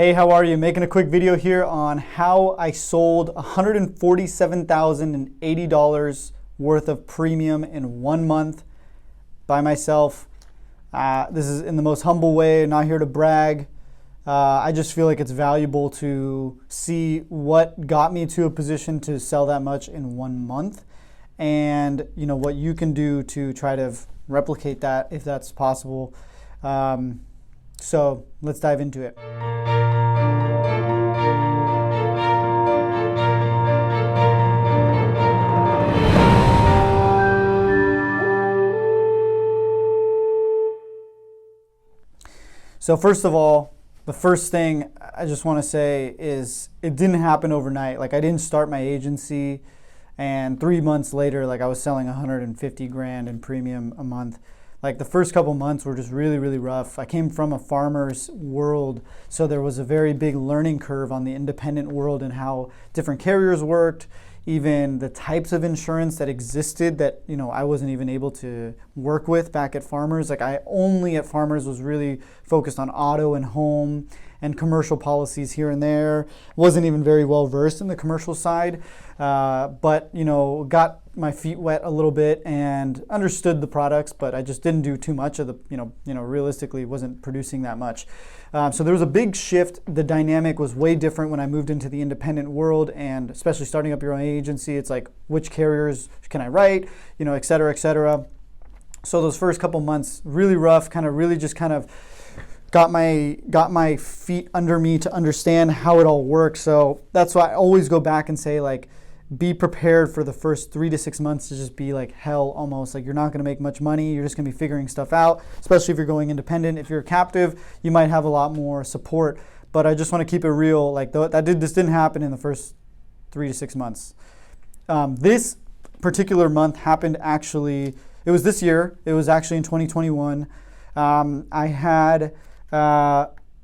Hey, how are you? Making a quick video here on how I sold $147,080 worth of premium in 1 month by myself. This is in the most humble way, not here to brag. I just feel like it's valuable to see what got me to a position to sell that much in 1 month, and what you can do to try to replicate that if that's possible. So let's dive into it. So first of all, the first thing I just want to say is it didn't happen overnight. Like, I didn't start my agency and 3 months later, like, I was selling 150 grand in premium a month. Like, the first couple months were just really, really rough. I came from a farmer's world, so there was a very big learning curve on the independent world and how different carriers worked, even the types of insurance that existed that I wasn't even able to work with back at Farmers. Like, I only at Farmers was really focused on auto and home and commercial policies here and there. Wasn't even very well versed in the commercial side, but got my feet wet a little bit and understood the products, but I just didn't do too much of the, realistically wasn't producing that much. So there was a big shift. The dynamic was way different when I moved into the independent world, and especially starting up your own agency. It's like, which carriers can I write, et cetera, et cetera. So those first couple months, really rough, really just got my feet under me to understand how it all works. So that's why I always go back and say, like, be prepared for the first 3 to 6 months to just be like hell almost. Like, you're not going to make much money. You're just going to be figuring stuff out, especially if you're going independent. If you're a captive, you might have a lot more support. But I just want to keep it real. Like, this didn't happen in the first 3 to 6 months. This particular month happened actually, it was this year. It was actually in 2021. I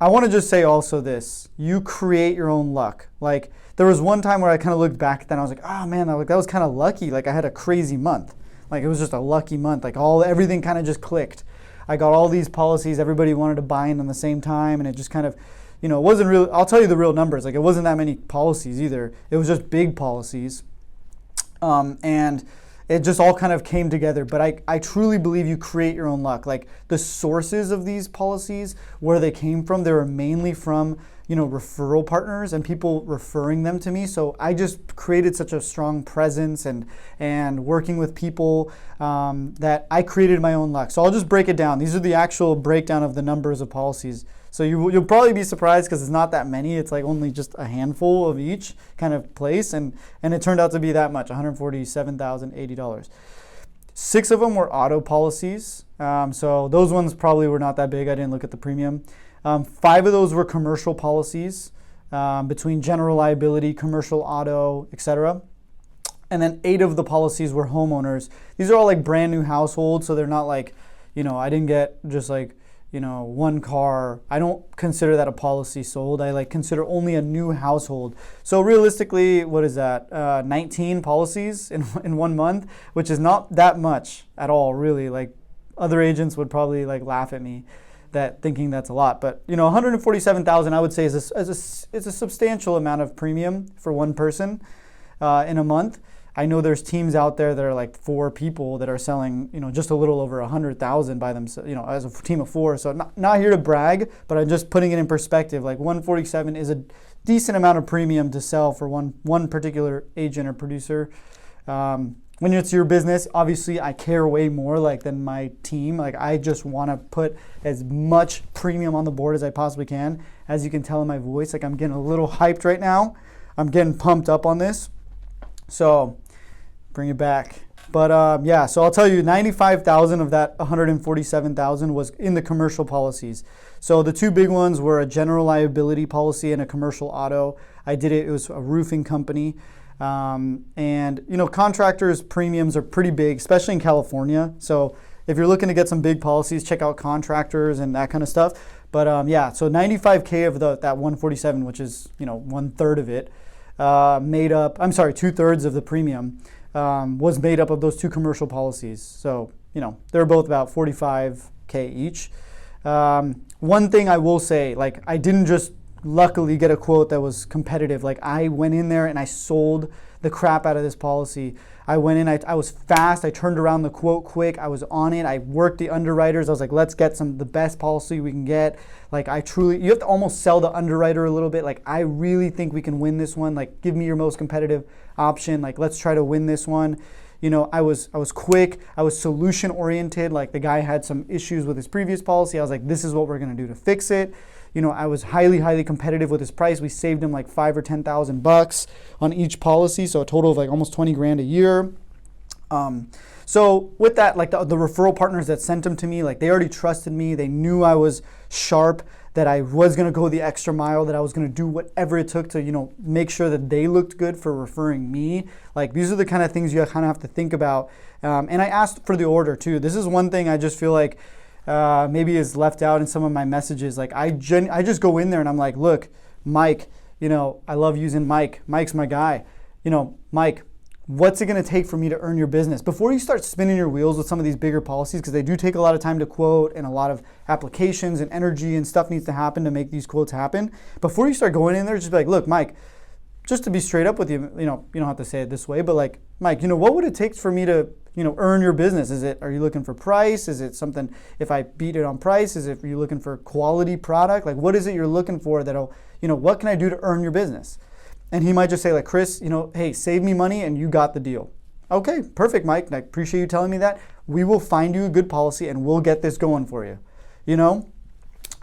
want to just say also this: you create your own luck. Like, there was one time where I kind of looked back at that and I was like, oh man, that was kind of lucky. Like, I had a crazy month. Like, it was just a lucky month. Like, everything kind of just clicked. I got all these policies, everybody wanted to buy in on the same time, and it just kind of, it wasn't real. I'll tell you the real numbers. Like, it wasn't that many policies either. It was just big policies. And it just all kind of came together. But I truly believe you create your own luck. Like, the sources of these policies, where they came from, they were mainly from, referral partners and people referring them to me. So I just created such a strong presence and working with people that I created my own luck. So I'll just break it down. These are the actual breakdown of the numbers of policies. So you'll probably be surprised because it's not that many. It's like only just a handful of each kind of place. And it turned out to be that much, $147,080. 6 of them were auto policies. So those ones probably were not that big. I didn't look at the premium. 5 of those were commercial policies, between general liability, commercial auto, etc. And then 8 of the policies were homeowners. These are all like brand new households, so they're not like, I didn't get just like, one car. I don't consider that a policy sold. I consider only a new household. So realistically, what is that? 19 policies in 1 month, which is not that much at all, really. Like, other agents would probably laugh at me thinking that's a lot. But 147,000, I would say, is a substantial amount of premium for one person in a month. I know there's teams out there that are like 4 people that are selling, just a little over 100,000 by themselves, as a team of 4. So not here to brag, but I'm just putting it in perspective. Like, 147 is a decent amount of premium to sell for one particular agent or producer. When it's your business, obviously I care way more than my team. Like, I just want to put as much premium on the board as I possibly can. As you can tell in my voice, like, I'm getting a little hyped right now. I'm getting pumped up on this. So bring it back. But yeah, so I'll tell you, 95,000 of that 147,000 was in the commercial policies. So the 2 big ones were a general liability policy and a commercial auto. It was a roofing company. And contractors' premiums are pretty big, especially in California. So if you're looking to get some big policies, check out contractors and that kind of stuff. But yeah, so 95K of that 147, which is 1/3 of it, 2/3 of the premium was made up of those 2 commercial policies. So they're both about 45K each. One thing I will say, I didn't just luckily get a quote that was competitive. Like I went in there and I sold the crap out of this policy. I went in, I was fast, I turned around the quote quick, I was on it, I worked the underwriters, I was like, let's get the best policy we can get. Like you have to almost sell the underwriter a little bit. Like I really think we can win this one. Like give me your most competitive option. Like let's try to win this one. You know, I was quick, I was solution oriented. Like the guy had some issues with his previous policy. I was like, this is what we're gonna do to fix it. You know, I was highly competitive with his price. We saved him like $5,000 or $10,000 on each policy, so a total of like almost 20 grand a year. So with that, like the referral partners that sent him to me, like they already trusted me. They knew I was sharp, that I was gonna go the extra mile, that I was gonna do whatever it took to, you know, make sure that they looked good for referring me. Like these are the kind of things you kind of have to think about. And I asked for the order too. This is one thing I just feel like maybe is left out in some of my messages. Like I just go in there and I'm like, look, Mike, you know, I love using Mike. Mike's my guy. You know, Mike, what's it going to take for me to earn your business? Before you start spinning your wheels with some of these bigger policies, because they do take a lot of time to quote and a lot of applications and energy and stuff needs to happen to make these quotes happen. Before you start going in there, just be like, look, Mike, just to be straight up with you, you know, you don't have to say it this way, but like, Mike, you know, what would it take for me to, you know, earn your business? Are you looking for price? Is it something, if I beat it on price, are you looking for quality product? Like, what is it you're looking for that'll, you know, what can I do to earn your business? And he might just say like, Chris, you know, hey, save me money and you got the deal. Okay, perfect, Mike. I appreciate you telling me that. We will find you a good policy and we'll get this going for you, you know?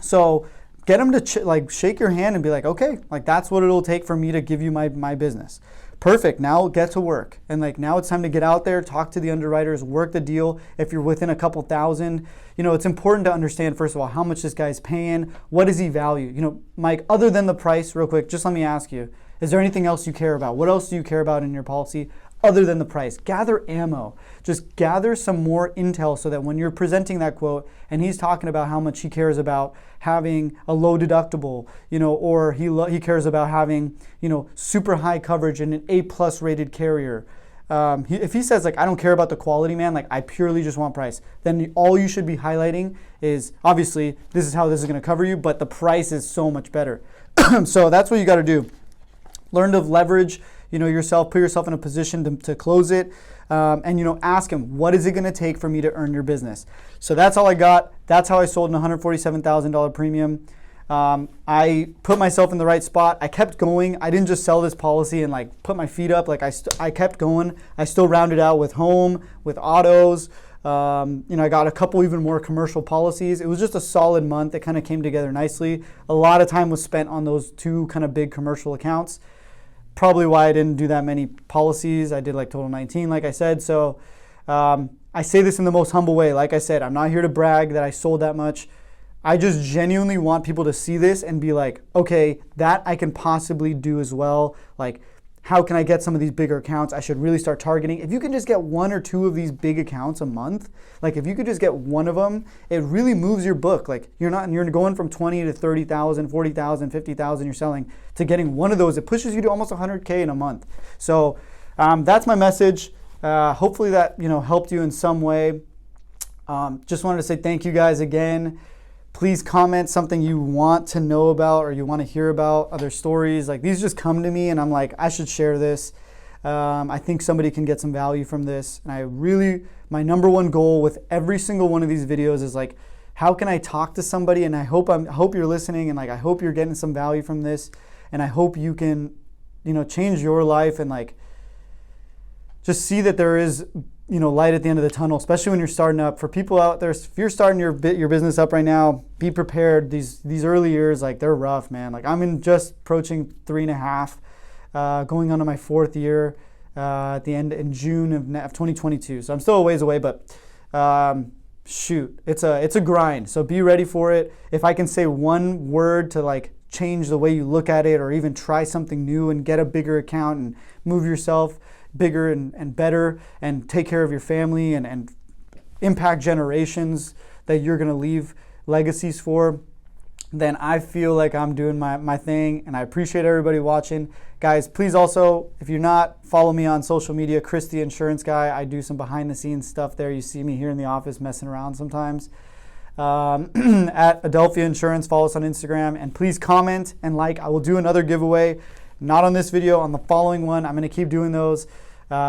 So get them to like shake your hand and be like, okay, like that's what it'll take for me to give you my business. Perfect, now get to work. And like now it's time to get out there, talk to the underwriters, work the deal. If you're within a couple thousand, you know, it's important to understand, first of all, how much this guy's paying, what does he value? You know, Mike, other than the price, real quick, just let me ask you, is there anything else you care about? What else do you care about in your policy other than the price? Gather ammo. Just gather some more intel so that when you're presenting that quote and he's talking about how much he cares about having a low deductible, you know, or he cares about having, you know, super high coverage and an A+ rated carrier. If he says like, I don't care about the quality, man, like I purely just want price, then all you should be highlighting is obviously this is how this is going to cover you, but the price is so much better. So that's what you got to do. Learn to leverage, you know, yourself, put yourself in a position to close it, and, you know, ask him, what is it going to take for me to earn your business? So that's all I got. That's how I sold an $147,000 premium. I put myself in the right spot. I kept going. I didn't just sell this policy and like put my feet up. Like I kept going. I still rounded out with home, with autos. You know, I got a couple even more commercial policies. It was just a solid month. It kind of came together nicely. A lot of time was spent on those two kind of big commercial accounts. Probably why I didn't do that many policies. I did like total 19, like I said. So I say this in the most humble way. Like I said, I'm not here to brag that I sold that much. I just genuinely want people to see this and be like, okay, that I can possibly do as well. Like, how can I get some of these bigger accounts? I should really start targeting. If you can just get one or two of these big accounts a month, like if you could just get one of them, it really moves your book. Like you're going from 20 to 30,000, 40,000, 50,000 you're selling to getting one of those. It pushes you to almost 100K in a month. So that's my message. Hopefully that, you know, helped you in some way. Just wanted to say thank you guys again. Please comment something you want to know about or you want to hear about, other stories. Like these just come to me and I'm like, I should share this. I think somebody can get some value from this. And my number one goal with every single one of these videos is like, how can I talk to somebody? And I hope you're listening and like, I hope you're getting some value from this. And I hope you can, you know, change your life and like, just see that there is, you know, light at the end of the tunnel, especially when you're starting up. For people out there, if you're starting your business up right now, be prepared. These early years, like they're rough, man. Like I'm just approaching 3.5, going on to my 4th year at the end in June of 2022. So I'm still a ways away, but shoot, it's a grind. So be ready for it. If I can say one word to like change the way you look at it, or even try something new and get a bigger account and move yourself bigger and better and take care of your family and impact generations that you're going to leave legacies for, then I feel like I'm doing my thing, and I appreciate everybody watching. Guys, please also, if you're not, follow me on social media, Chris the Insurance Guy. I do some behind the scenes stuff there. You see me here in the office messing around sometimes. at Adelfia Insurance. Follow us on Instagram, and please comment and like. I will do another giveaway, not on this video, on the following one. I'm going to keep doing those.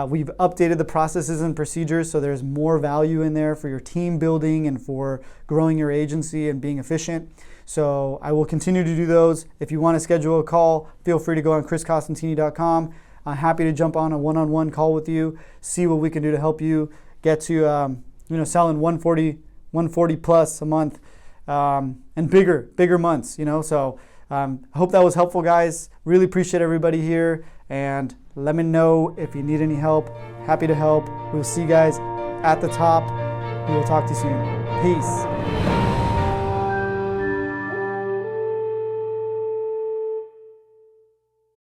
We've updated the processes and procedures, so there's more value in there for your team building and for growing your agency and being efficient. So I will continue to do those. If you want to schedule a call, feel free to go on chriscostantini.com. I'm happy to jump on a one-on-one call with you, see what we can do to help you get to selling 140 plus a month, and bigger months. So I hope that was helpful, guys. Really appreciate everybody here, and let me know if you need any help. Happy to help. We'll see you guys at the top. We will talk to you soon. Peace.